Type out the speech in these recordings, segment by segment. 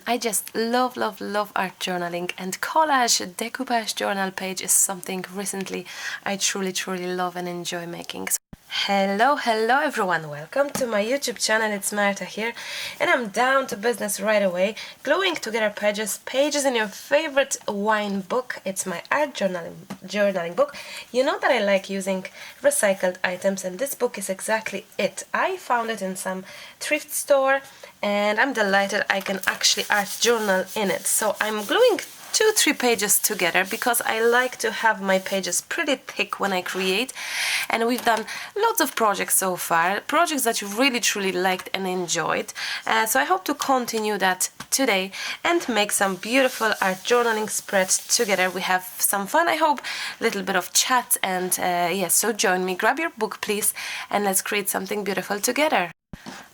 I just love art journaling, and Collage Decoupage journal page is something recently I truly love and enjoy making. Hello everyone, welcome to my YouTube channel. It's Marta here, and I'm down to business right away, gluing together pages in your favorite wine book. It's my art journaling book. You know that I like using recycled items, and this book is exactly it. I found it in some thrift store, and I'm delighted I can actually art journal in it. So I'm gluing 2-3 pages together because I like to have my pages pretty thick when I create, and we've done lots of projects so far, projects that you really truly liked and enjoyed, so I hope to continue that today and make some beautiful art journaling spreads together. We have some fun, I hope, a little bit of chat, and yes, so join me, grab your book please, and let's create something beautiful together.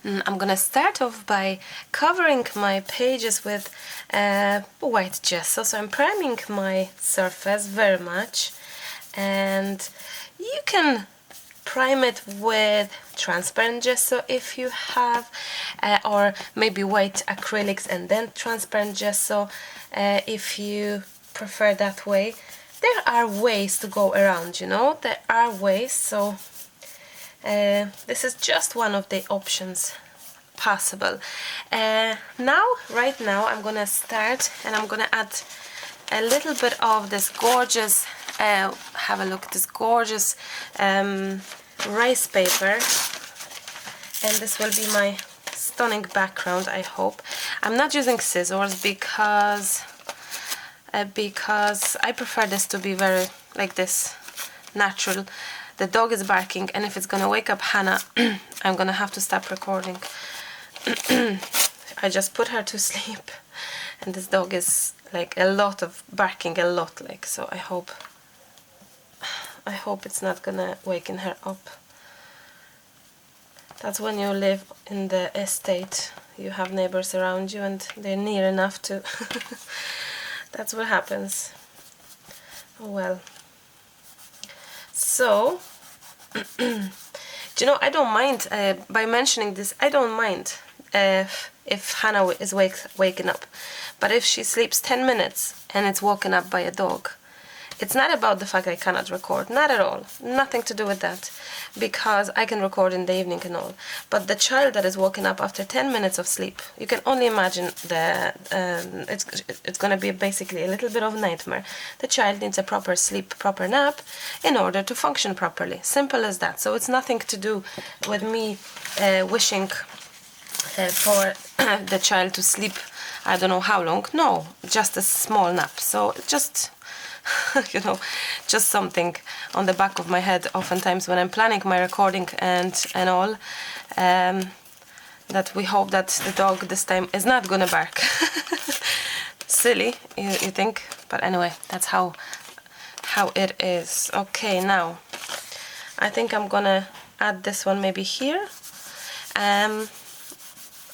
I'm gonna start off by covering my pages with white gesso, so I'm priming my surface very much, and you can prime it with transparent gesso if you have, or maybe white acrylics and then transparent gesso if you prefer that way. There are ways to go around, you know, there are ways, so this is just one of the options possible. Right now I'm gonna start, and I'm gonna add a little bit of this gorgeous, have a look at this gorgeous rice paper, and this will be my stunning background, I hope. I'm not using scissors because I prefer this to be very like this, natural. The dog is barking, and if it's gonna wake up Hannah, I'm gonna have to stop recording. I just put her to sleep, and this dog is like a lot of barking, a lot, like, so I hope it's not gonna waken her up. That's when you live in the estate, you have neighbors around you and they're near enough to that's what happens. Oh well. So you know, I don't mind, by mentioning this, I don't mind if Hannah is waking up, but if she sleeps 10 minutes and it's woken up by a dog, it's not about the fact I cannot record, not at all, nothing to do with that, because I can record in the evening and all, but the child that is woken up after 10 minutes of sleep, you can only imagine it's gonna be basically a little bit of a nightmare. The child needs a proper sleep, proper nap in order to function properly, simple as that. So it's nothing to do with me wishing for the child to sleep I don't know how long, no, just a small nap. So just you know, just something on the back of my head oftentimes when I'm planning my recording and all, that we hope that the dog this time is not gonna bark. Silly, you think, but anyway, that's how it is. Okay, now I think I'm gonna add this one maybe here.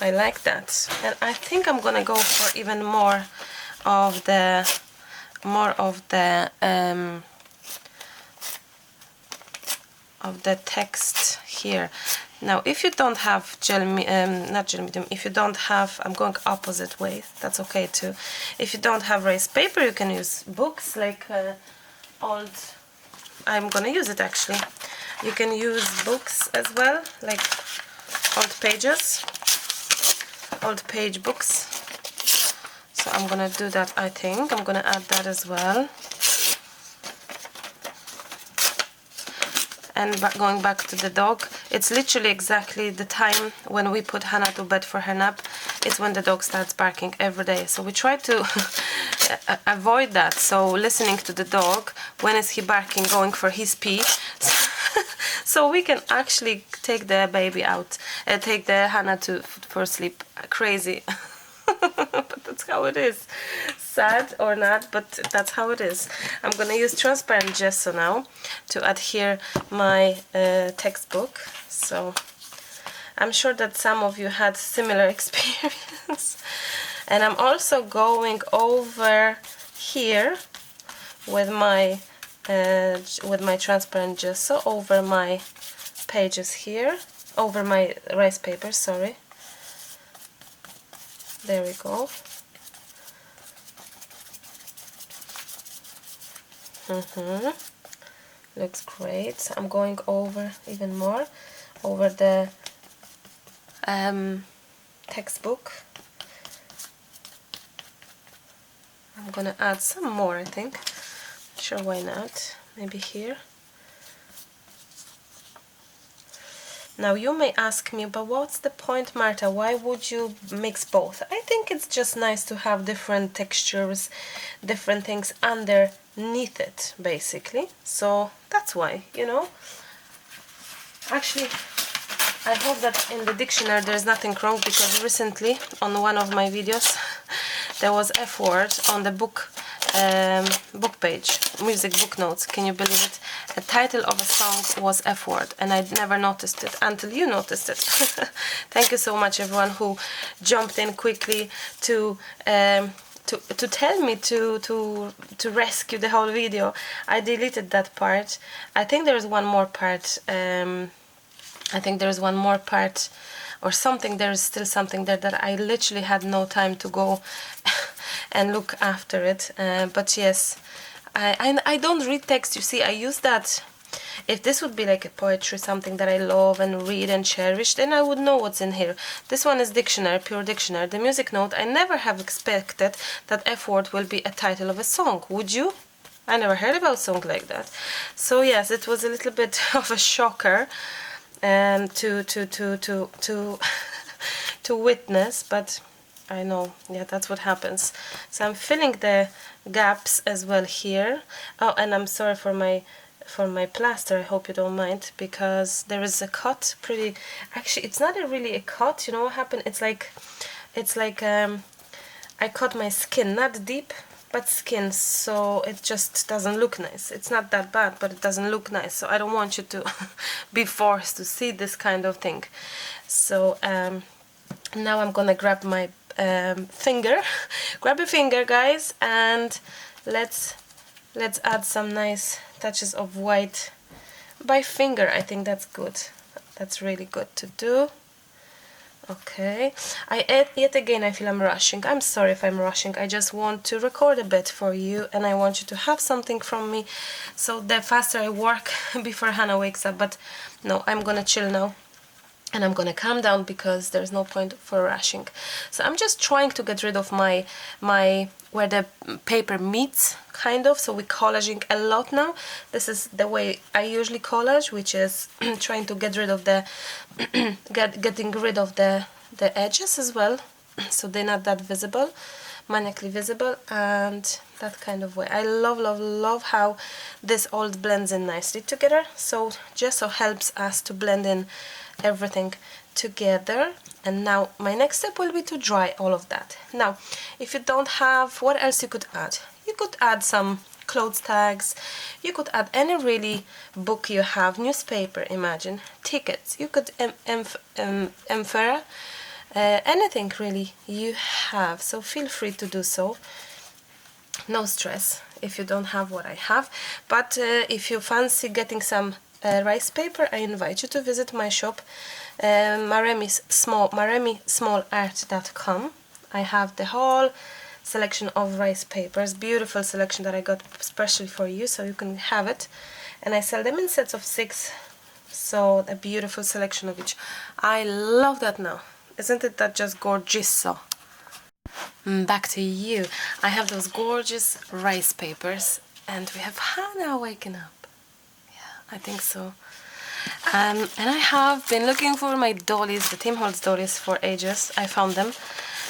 I like that, and I think I'm gonna go for even more of the text here. Now, if you don't have not gel medium, if you don't have, I'm going opposite way, that's okay too. If you don't have raised paper, you can use books like old, I'm gonna use it actually. You can use books as well, like old pages, old page books. So I'm gonna do that, I think. I'm gonna add that as well. And going back to the dog, it's literally exactly the time when we put Hannah to bed for her nap. It's when the dog starts barking every day. So we try to avoid that. So listening to the dog, when is he barking, going for his pee. So we can actually take the baby out, take the Hannah for sleep. Crazy. But that's how it is. Sad or not, but that's how it is. I'm gonna use transparent gesso now to adhere my textbook. So I'm sure that some of you had similar experience. And I'm also going over here with my transparent gesso over my pages here, over my rice paper, sorry. There we go. Looks great. So I'm going over even more over the textbook. I'm gonna add some more, I think. Sure, why not? Maybe here. Now you may ask me, but what's the point, Marta? Why would you mix both? I think it's just nice to have different textures, different things underneath it, basically. So that's why, you know. Actually, I hope that in the dictionary there's nothing wrong, because recently on one of my videos there was F word on the book page, music book notes. Can you believe it? The title of a song was F word, and I'd never noticed it until you noticed it. Thank you so much, everyone who jumped in quickly to tell me to rescue the whole video. I deleted that part. I think there's one more part. I think there's one more part or something. There's still something there that I literally had no time to go and look after it. But yes, I don't read text, you see. I use that. If this would be like a poetry, something that I love and read and cherish, then I would know what's in here. This one is dictionary, pure dictionary. The music note, I never have expected that F word will be a title of a song. Would you? I never heard about a song like that. So yes, it was a little bit of a shocker to witness, but I know, yeah, that's what happens. So I'm filling the gaps as well here. Oh, and I'm sorry for my plaster. I hope you don't mind, because there is a cut. Pretty, actually, it's not really a cut. You know what happened? It's like I cut my skin, not deep, but skin, so it just doesn't look nice. It's not that bad, but it doesn't look nice. So I don't want you to be forced to see this kind of thing. So now I'm gonna grab my finger. Grab a finger, guys, and let's add some nice touches of white by finger. I think that's good. That's really good to do. Okay, yet again I feel I'm rushing. I'm sorry if I'm rushing. I just want to record a bit for you, and I want you to have something from me, so the faster I work before Hannah wakes up. But no, I'm gonna chill now, and I'm gonna calm down, because there's no point for rushing. So I'm just trying to get rid of my where the paper meets, kind of. So we're collaging a lot now. This is the way I usually collage, which is trying to get rid of the getting rid of the edges as well, so they're not that visible, maniacally visible, and that kind of way. I love how this all blends in nicely together. So gesso helps us to blend in everything together. And now my next step will be to dry all of that. Now, if you don't have, what else you could add? You could add some clothes tags, you could add any really book you have, newspaper, imagine, tickets, you could emphora, anything really you have. So feel free to do so. No stress if you don't have what I have, but if you fancy getting some rice paper, I invite you to visit my shop, maremismallart.com. I have the whole selection of rice papers, beautiful selection that I got especially for you, so you can have it. And I sell them in sets of 6, so a beautiful selection of each. I love that now. Isn't it that just gorgeous? So back to you. I have those gorgeous rice papers, and we have Hannah waking up. Yeah, I think so. And I have been looking for my dollies, the Tim Holtz dollies, for ages. I found them,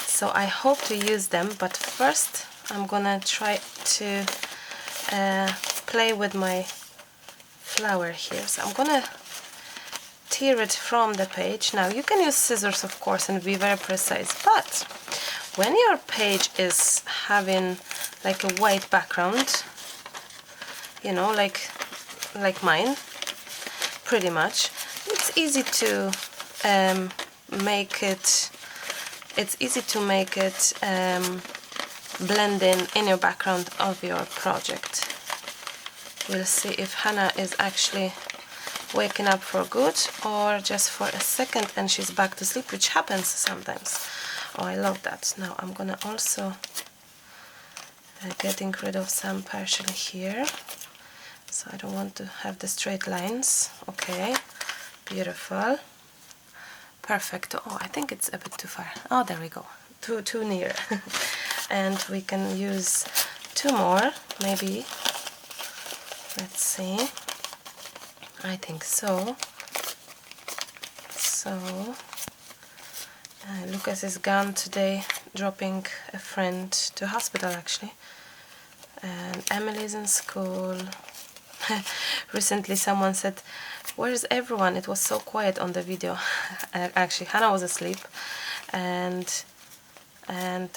so I hope to use them. But first I'm gonna try to play with my flower here. So I'm gonna tear it from the page. Now you can use scissors, of course, and be very precise, but when your page is having like a white background, you know, like mine, pretty much, it's easy to make it blend in your background of your project. We'll see if Hannah is actually waking up for good or just for a second and she's back to sleep, which happens sometimes. Oh, I love that. Now I'm gonna also getting rid of some partially here, so I don't want to have the straight lines. Okay, beautiful, perfect. Oh, I think it's a bit too far. Oh, there we go, too near. And we can use 2 more, maybe. Let's see. I think so. So Lucas is gone today, dropping a friend to hospital actually, and Emily's in school. Recently someone said, "Where's everyone? It was so quiet on the video." Actually, Hannah was asleep, and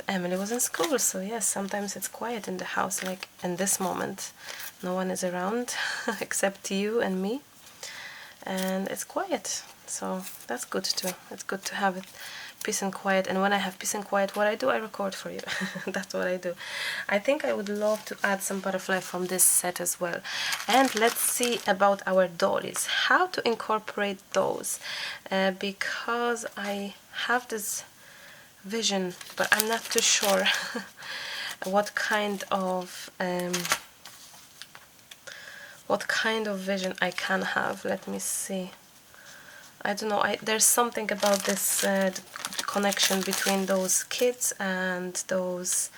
Emily was in school. So yes, sometimes it's quiet in the house, like in this moment. No one is around except you and me, and it's quiet. So that's good too. It's good to have it peace and quiet. And when I have peace and quiet, what I do, I record for you. That's what I do. I think I would love to add some butterfly from this set as well. And let's see about our dollies, how to incorporate those, because I have this vision, but I'm not too sure what kind of vision I can have. Let me see. I don't know, there's something about this connection between those kids and those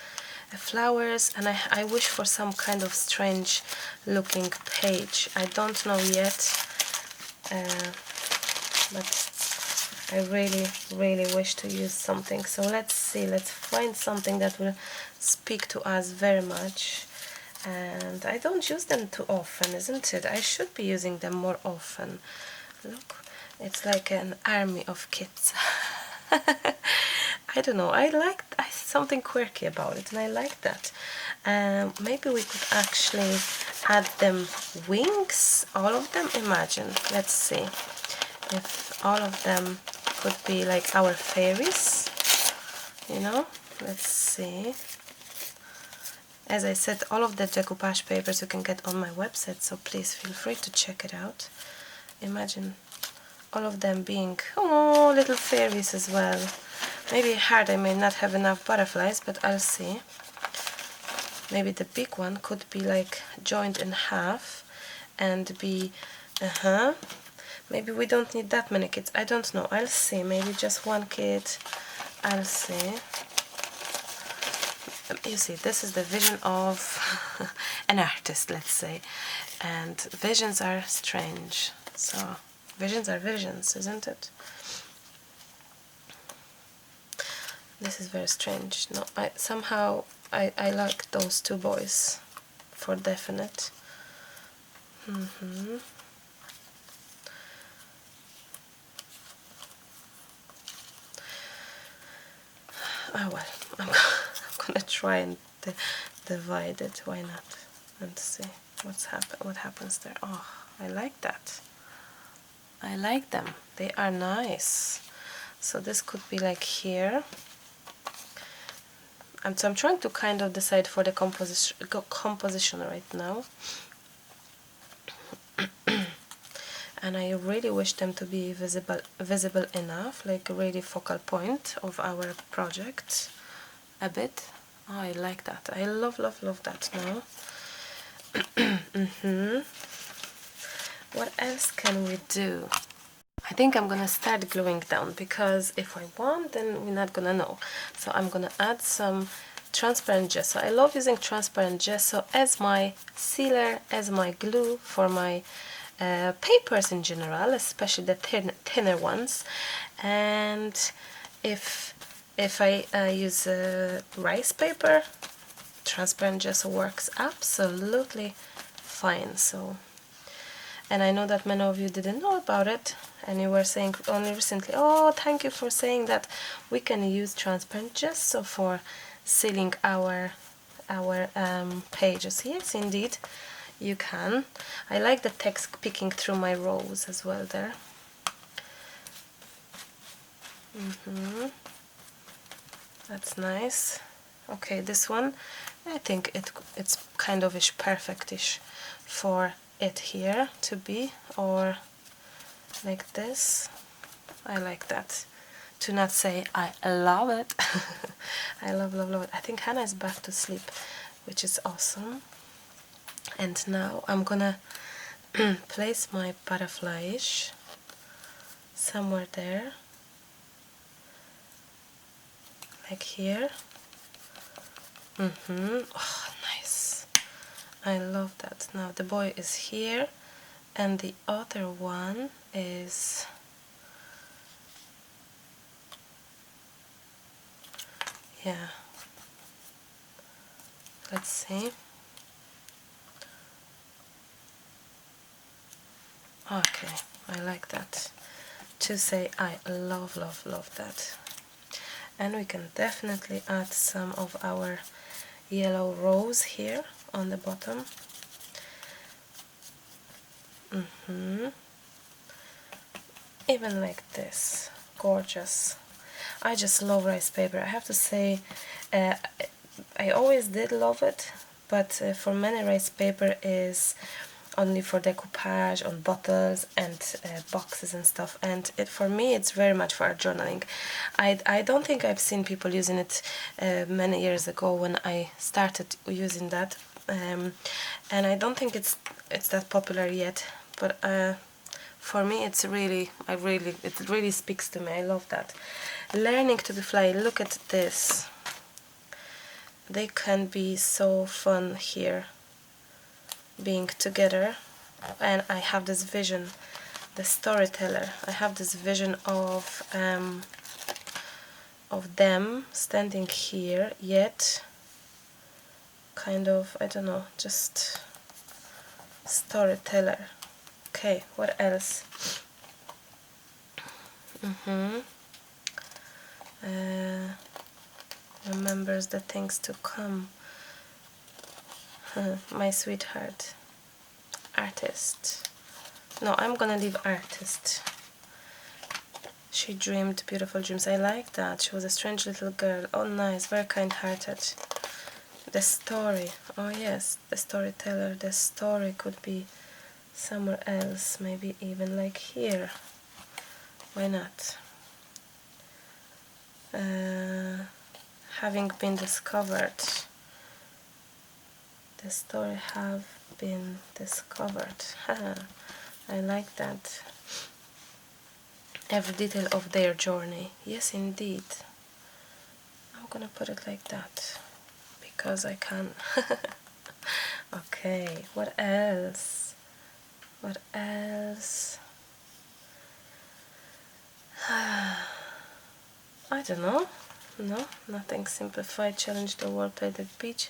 flowers, and I wish for some kind of strange looking page. I don't know yet, but I really wish to use something. So let's see, let's find something that will speak to us very much. And I don't use them too often, isn't it? I should be using them more often. Look, it's like an army of kids. I don't know, I like something quirky about it, and I like that. Maybe we could actually add them wings, all of them. Imagine, let's see if all of them could be like our fairies, you know. Let's see. As I said, all of the decoupage papers you can get on my website, so please feel free to check it out. Imagine all of them being, oh, little fairies as well. Maybe hard, I may not have enough butterflies, but I'll see. Maybe the big one could be like joined in half and be, maybe we don't need that many kids. I don't know, I'll see. Maybe just one kid, I'll see. You see, this is the vision of an artist, let's say, and visions are strange. So visions are visions, isn't it? This is very strange. No, somehow I like those 2 boys for definite. Oh well, I'm gonna try and divide it. Why not? And see what happens there. Oh, I like that. I like them. They are nice. So this could be like here. So I'm trying to kind of decide for the composition right now. And I really wish them to be visible enough, like a really focal point of our project a bit. Oh, I like that. I love that now. What else can we do? I think I'm gonna start gluing down, because if I want, then we're not gonna know. So I'm gonna add some transparent gesso. I love using transparent gesso as my sealer, as my glue for my papers in general, especially the thinner ones. And if I use rice paper, transparent gesso works absolutely fine. So, and I know that many of you didn't know about it, and you were saying only recently, oh, thank you for saying that we can use transparent gesso for sealing our pages. Yes, indeed, you can. I like the text peeking through my rows as well there. That's nice. Okay, this one, I think it's kind of perfectish for it here to be, or like this. I like that. to not say I love it. I love it. I think Hannah is back to sleep, which is awesome. And now I'm gonna place my butterfly-ish somewhere there, like here. Oh, nice. I love that. Now the boy is here, and the other one is, yeah, let's see. Okay, I like that. To say I love that. And we can definitely add some of our yellow rose here on the bottom. Even like this, gorgeous. I just love rice paper. I have to say, I always did love it, but for many rice paper is only for decoupage on bottles and boxes and stuff, and for me it's very much for art journaling. I don't think I've seen people using it many years ago when I started using that, and I don't think it's that popular yet, but for me it's really, it really speaks to me. I love that. Learning to be fly, look at this. They can be so fun here, being together. And I have this vision, the storyteller. I have this vision of them standing here, yet kind of, I don't know, just storyteller. Okay, what else? Remembers the things to come. My sweetheart. Artist. No, I'm gonna leave artist. She dreamed beautiful dreams. I like that. She was a strange little girl. Oh, nice. Very kind-hearted. The story. Oh, yes. The storyteller. The story could be somewhere else. Maybe even like here. Why not? Having been discovered. The story have been discovered. I like that. Every detail of their journey. Yes, indeed. I'm gonna put it like that because I can. Okay, what else? What else? I don't know. No, nothing simplified. Challenge the world, play the beach.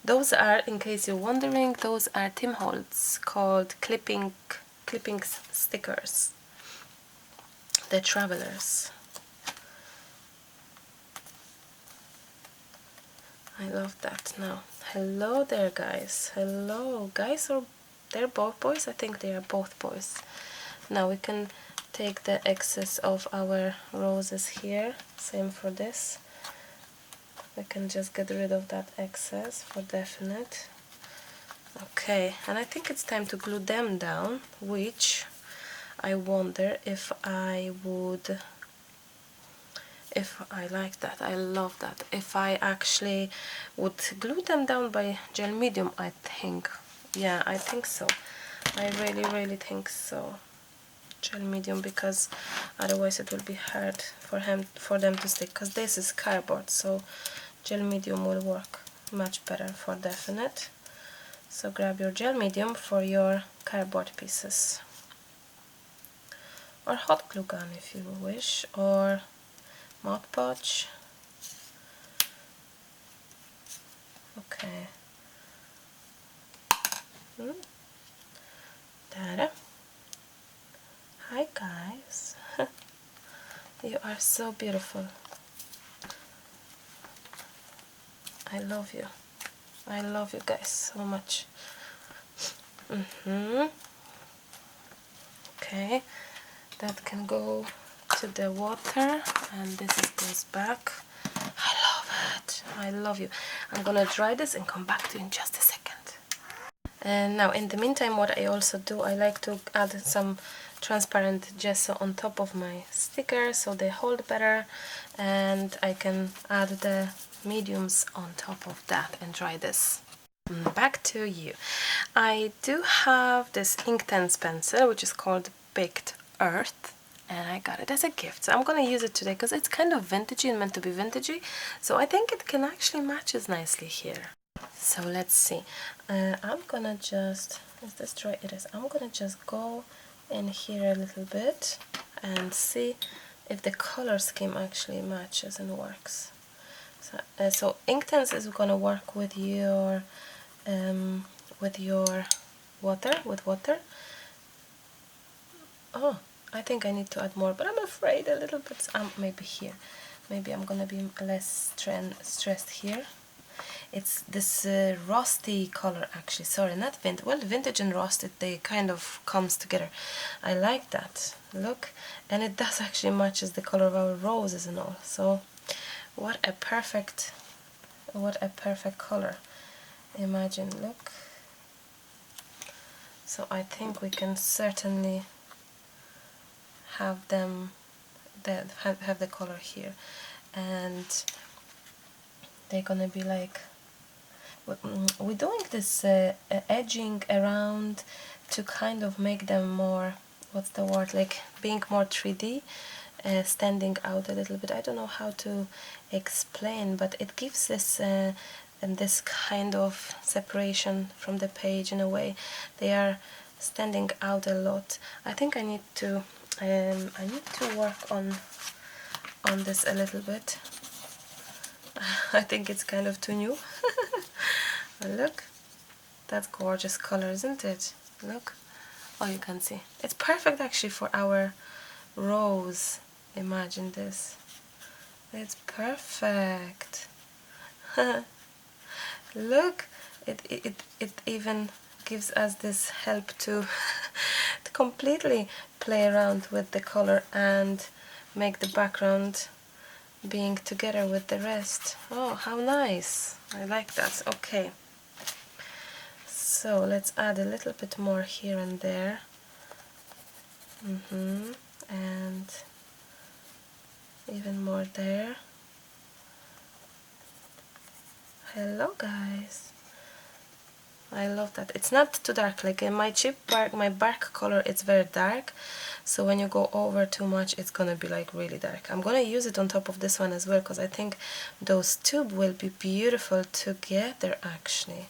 Those are, in case you're wondering, those are Tim Holtz called clipping stickers. The Travelers. I love that. Now, hello there, guys. Hello, guys, or they're both boys? I think they are both boys. Now we can take the excess of our roses here. Same for this. We can just get rid of that excess for definite. Okay, and I think it's time to glue them down, which I wonder if I would, if I like that, I love that, if I actually would glue them down by gel medium. I think, yeah, I think so. I really think so. Gel medium, because otherwise it will be hard for them to stick, because this is cardboard, so gel medium will work much better for definite. So grab your gel medium for your cardboard pieces, or hot glue gun if you wish, or Mod Podge. Okay. There. Hi guys. You are so beautiful. I love you. I love you guys so much. Okay, that can go to the water, and this goes back. I love it. I love you. I'm gonna dry this and come back to you in just a second. And now, in the meantime, what I also do, I like to add some transparent gesso on top of my sticker so they hold better, and I can add the mediums on top of that and try this. Back to you. I do have this inktense pencil which is called Baked Earth, and I got it as a gift, so I'm gonna use it today because it's kind of vintagey and meant to be vintagey, so I think it can actually matches nicely here. So let's see. I'm gonna just, is this dry? It is. I'm gonna just go in here a little bit and see if the color scheme actually matches and works. So inktense is gonna work with your water. Oh, I think I need to add more, but I'm afraid a little bit. Maybe here. Maybe I'm gonna be less stressed here. It's this rusty color, actually. Sorry, not vintage. Well, vintage and rusted, they kind of comes together. I like that. Look, and it does actually matches the color of our roses and all. So, what a perfect color. Imagine, look. So I think we can certainly have them have the color here, and they're gonna be like, we're doing this edging around to kind of make them more, what's the word, like being more 3D, standing out a little bit. I don't know how to explain, but it gives this and this kind of separation from the page in a way. They are standing out a lot. I think I need to work on this a little bit. I think it's kind of too new. Look, that's gorgeous color, isn't it? Look, oh, you can see it's perfect actually for our rose. Imagine this, it's perfect. Look, it even gives us this help to to completely play around with the color and make the background being together with the rest. Oh, how nice. I like that. Okay, so let's add a little bit more here and there. And even more there. Hello guys, I love that. It's not too dark, like in my chip bark, my bark color, it's very dark, so when you go over too much it's gonna be like really dark. I'm gonna use it on top of this one as well because I think those two will be beautiful together actually.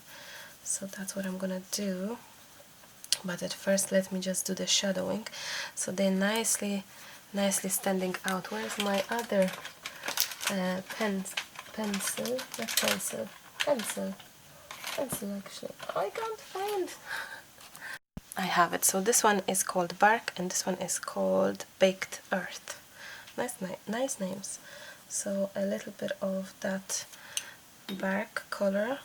So that's what I'm gonna do, but at first let me just do the shadowing so they're nicely standing out. Where's my other pencil actually? I can't find. I have it. So this one is called Bark and this one is called Baked Earth. Nice names. So a little bit of that bark color.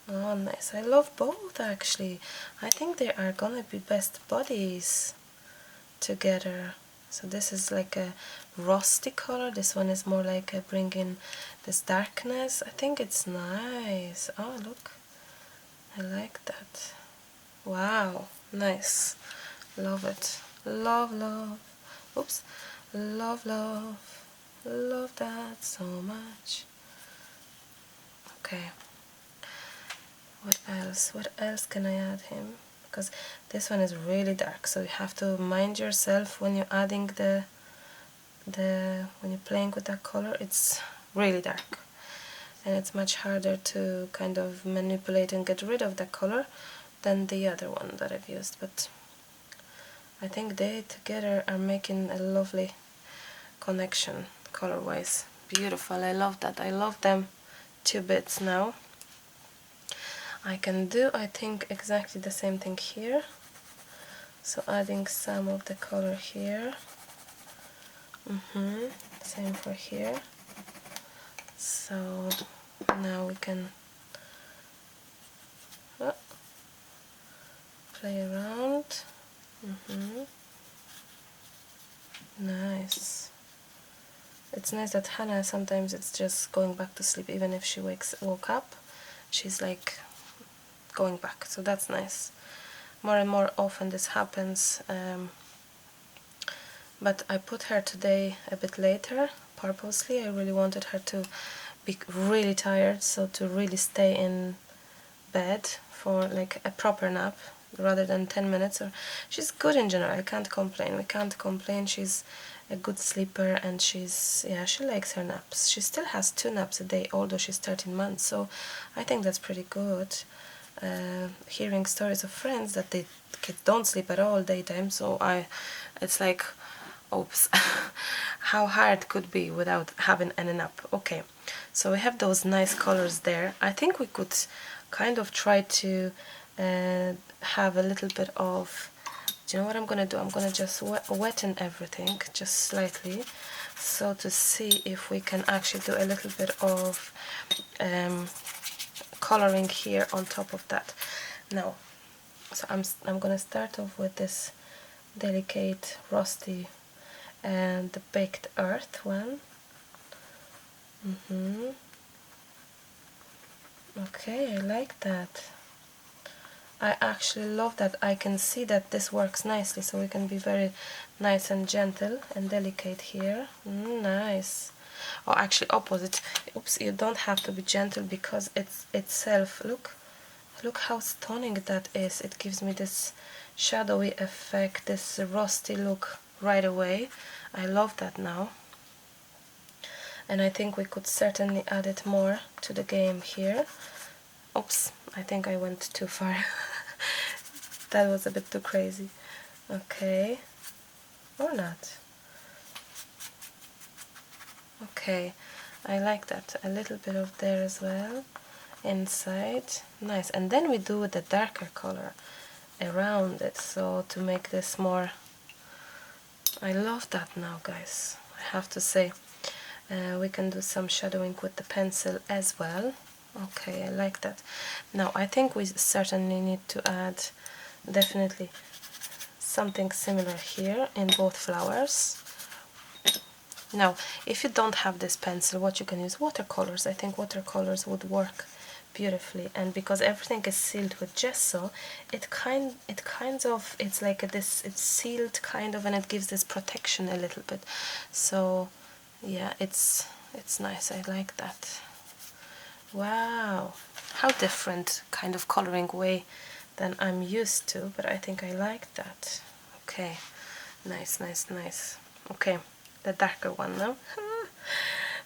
Oh, nice. I love both actually. I think they are gonna be best buddies together. So this is like a rusty color, this one is more like bringing this darkness. I think it's nice. Oh, look, I like that. Wow, nice. Love it. Love. Oops. Love that so much. Okay, what else can I add him? Because this one is really dark, so you have to mind yourself when you're adding when you're playing with that color. It's really dark and it's much harder to kind of manipulate and get rid of that color than the other one that I've used, but I think they together are making a lovely connection color wise. Beautiful. I love that. I love them 2 bits now. I can do, I think, exactly the same thing here. So adding some of the color here. Same for here. So now we can play around. Nice. It's nice that Hannah sometimes it's just going back to sleep, even if she woke up, she's like going back, so that's nice. More and more often this happens but I put her today a bit later purposely. I really wanted her to be really tired, so to really stay in bed for like a proper nap rather than 10 minutes. Or she's good in general. I can't complain. We can't complain. She's a good sleeper, and she's, yeah, she likes her naps. She still has 2 naps a day, although she's 13 months, so I think that's pretty good. Hearing stories of friends that the kids don't sleep at all daytime, so it's like, oops, how hard it could be without having any nap. Okay, so we have those nice colors there. I think we could kind of try to have a little bit of, do you know what I'm gonna do? I'm gonna just wetten everything just slightly, so to see if we can actually do a little bit of coloring here on top of that. Now, so I'm gonna start off with this delicate rusty and the baked earth one. Okay, I like that. I actually love that. I can see that this works nicely, so we can be very nice and gentle and delicate here. Nice. Or actually opposite. Oops, you don't have to be gentle because it's itself. Look how stunning that is. It gives me this shadowy effect, this rusty look right away. I love that now. And I think we could certainly add it more to the game here. Oops, I think I went too far. That was a bit too crazy. Okay, or not. Okay, I like that. A little bit of there as well, inside. Nice. And then we do the darker color around it, so to make this more... I love that now, guys. I have to say. We can do some shadowing with the pencil as well. Okay, I like that. Now, I think we certainly need to add definitely something similar here in both flowers. Now, if you don't have this pencil, what you can use, watercolors. I think watercolors would work beautifully, and because everything is sealed with gesso, it's like it's sealed kind of, and it gives this protection a little bit. So yeah, it's nice. I like that. Wow, how different kind of coloring way than I'm used to, but I think I like that. Okay, nice, nice, nice. Okay, the darker one now.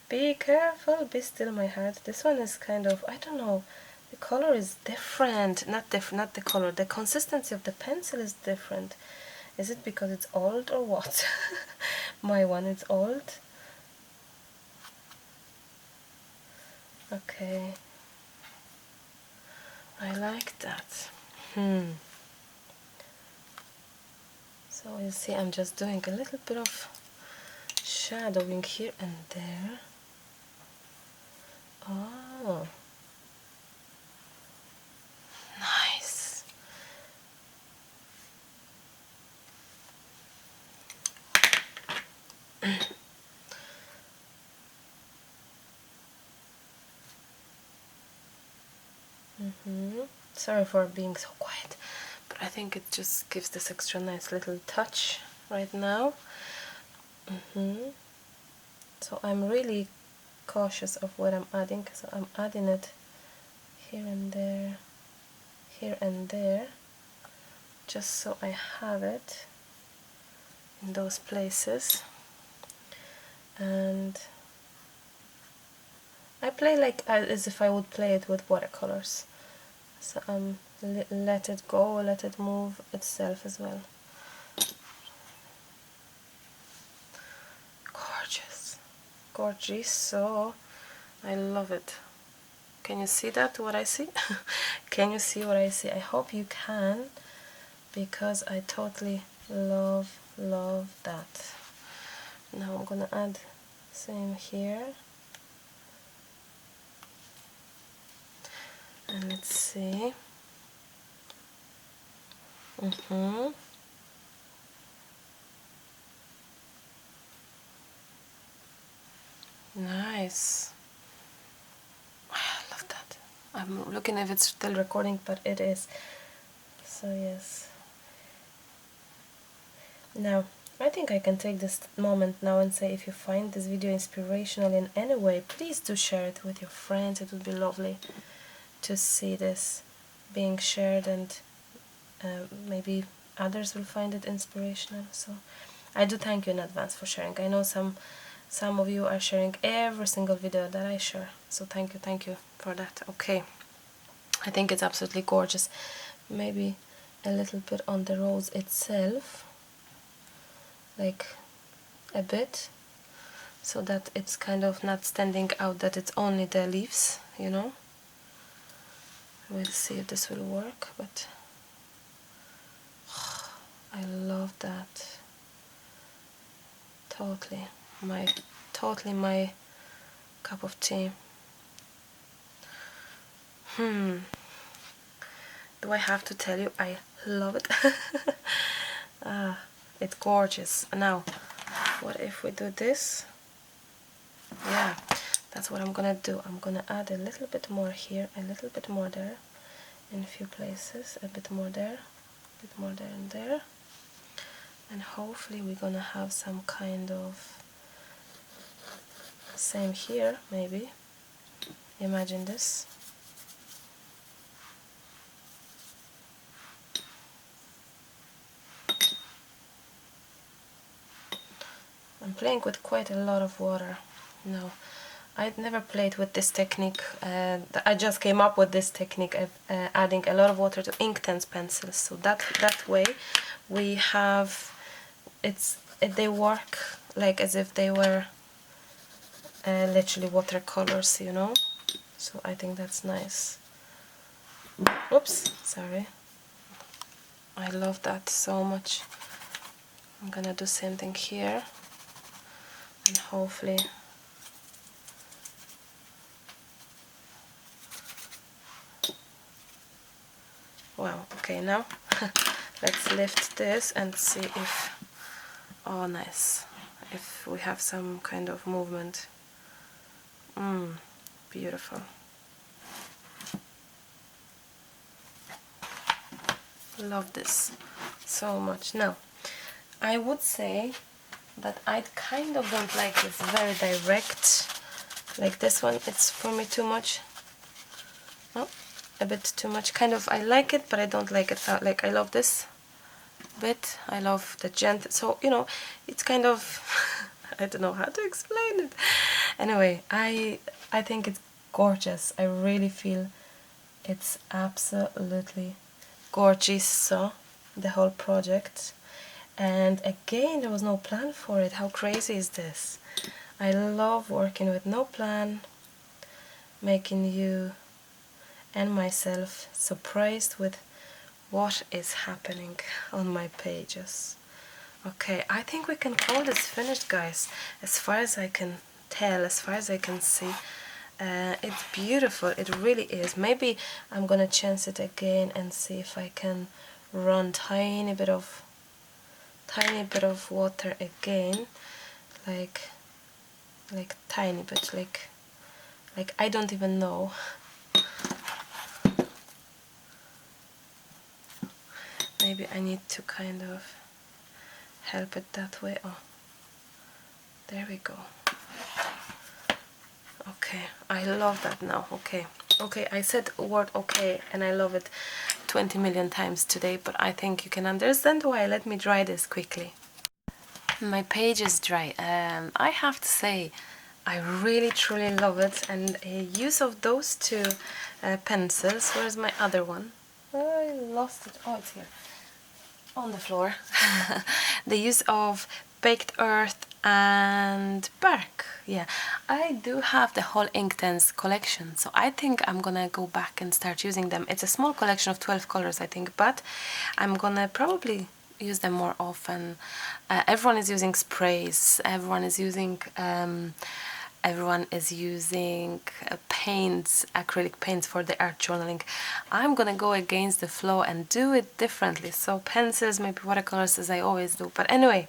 Be careful, be still, my heart. This one is kind of, I don't know, the color is different. Not the color, the consistency of the pencil is different. Is it because it's old or what? My one is old. Okay, I like that. So you see, I'm just doing a little bit of shadowing here and there. Oh, nice. Sorry for being so quiet, but I think it just gives this extra nice little touch right now. So I'm really cautious of what I'm adding, so I'm adding it here and there, just so I have it in those places. And I play like as if I would play it with watercolors. So let it go, let it move itself as well. Gorgeous, gorgeous. So I love it. Can you see that, what I see? Can you see what I see? I hope you can, because I totally love that. Now I'm gonna add same here. And let's see. Nice. I love that. I'm looking if it's still recording, but it is. So yes. Now, I think I can take this moment now and say, if you find this video inspirational in any way, please do share it with your friends. It would be lovely to see this being shared, and maybe others will find it inspirational. So I do thank you in advance for sharing. I know some of you are sharing every single video that I share, so thank you for that. Okay, I think it's absolutely gorgeous. Maybe a little bit on the rose itself, like a bit, so that it's kind of not standing out, that it's only the leaves, you know. We'll see if this will work, but I love that. Totally my cup of tea. Do I have to tell you I love it? It's gorgeous. Now, what if we do this? Yeah, that's what I'm gonna do. I'm gonna add a little bit more here, a little bit more there, in a few places, a bit more there, a bit more there and there, and hopefully we're gonna have some kind of same here, maybe. Imagine this. I'm playing with quite a lot of water. No, I'd never played with this technique. I just came up with this technique of adding a lot of water to inktense pencils. So that way we have they work like as if they were literally watercolors, you know. So I think that's nice. Oops, sorry. I love that so much. I'm gonna do same thing here, and hopefully wow. Okay, now let's lift this and see if, oh nice, if we have some kind of movement. Beautiful. Love this so much. Now, I would say that I kind of don't like this very direct, like this one. It's for me too much. Oh, a bit too much. Kind of, I like it, but I don't like it. Like, I love this bit. I love the gentle. So, you know, it's kind of, I don't know how to explain it. Anyway, I think it's gorgeous. I really feel it's absolutely gorgeous, so the whole project. And again, there was no plan for it. How crazy is this? I love working with no plan, making you and myself surprised with what is happening on my pages. Okay, I think we can call this finished, guys. As far as I can tell, as far as I can see, it's beautiful. It really is. Maybe I'm gonna chance it again and see if I can run tiny bit of water again, like tiny bit, like I don't even know. Maybe I need to kind of help it that way. Oh, there we go. Okay, I love that now. Okay, I said word okay, and I love it 20 million times today, but I think you can understand why. Let me dry this quickly. My page is dry. I have to say, I really truly love it, and a use of those two pencils. Where's my other one? I lost it. Oh, it's here on the floor. The use of baked earth and bark. Yeah, I do have the whole inktense collection, so I think I'm gonna go back and start using them. It's a small collection of 12 colors, I think, but I'm gonna probably use them more often. Everyone is using sprays, everyone is using paints, acrylic paints for the art journaling. I'm gonna go against the flow and do it differently. So pencils, maybe watercolors, as I always do. But anyway,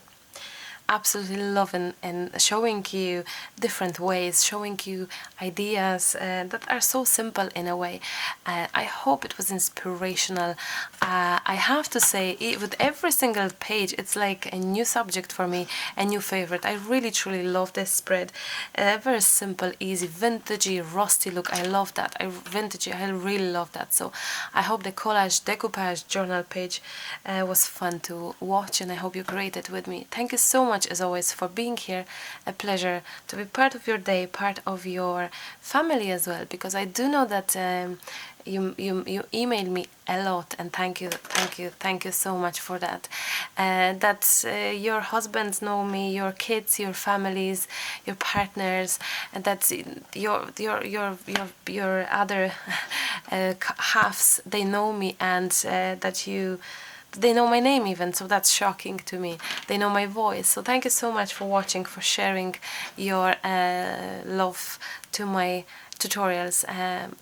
absolutely loving and showing you different ways, showing you ideas that are so simple in a way. I hope it was inspirational. I have to say, with every single page, it's like a new subject for me, a new favorite. I really truly love this spread. Very simple, easy, vintagey, rusty look. I love that. Vintagey, I really love that. So I hope the Collage Decoupage journal page was fun to watch, and I hope you created with me. Thank you so much as always for being here. A pleasure to be part of your day, part of your family as well, because I do know that you email me a lot, and thank you so much for that. That your husbands know me, your kids, your families, your partners, and that's your other halves, they know me, and they know my name even, so that's shocking to me. They know my voice. So thank you so much for watching, for sharing your love to my tutorials.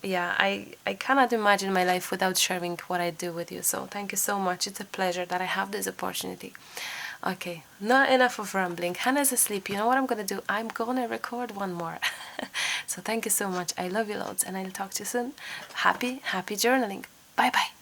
Yeah, I cannot imagine my life without sharing what I do with you. So thank you so much. It's a pleasure that I have this opportunity. Okay, not enough of rambling. Hannah's asleep. You know what I'm gonna do? I'm gonna record one more. So thank you so much. I love you loads, and I'll talk to you soon. Happy journaling. Bye bye.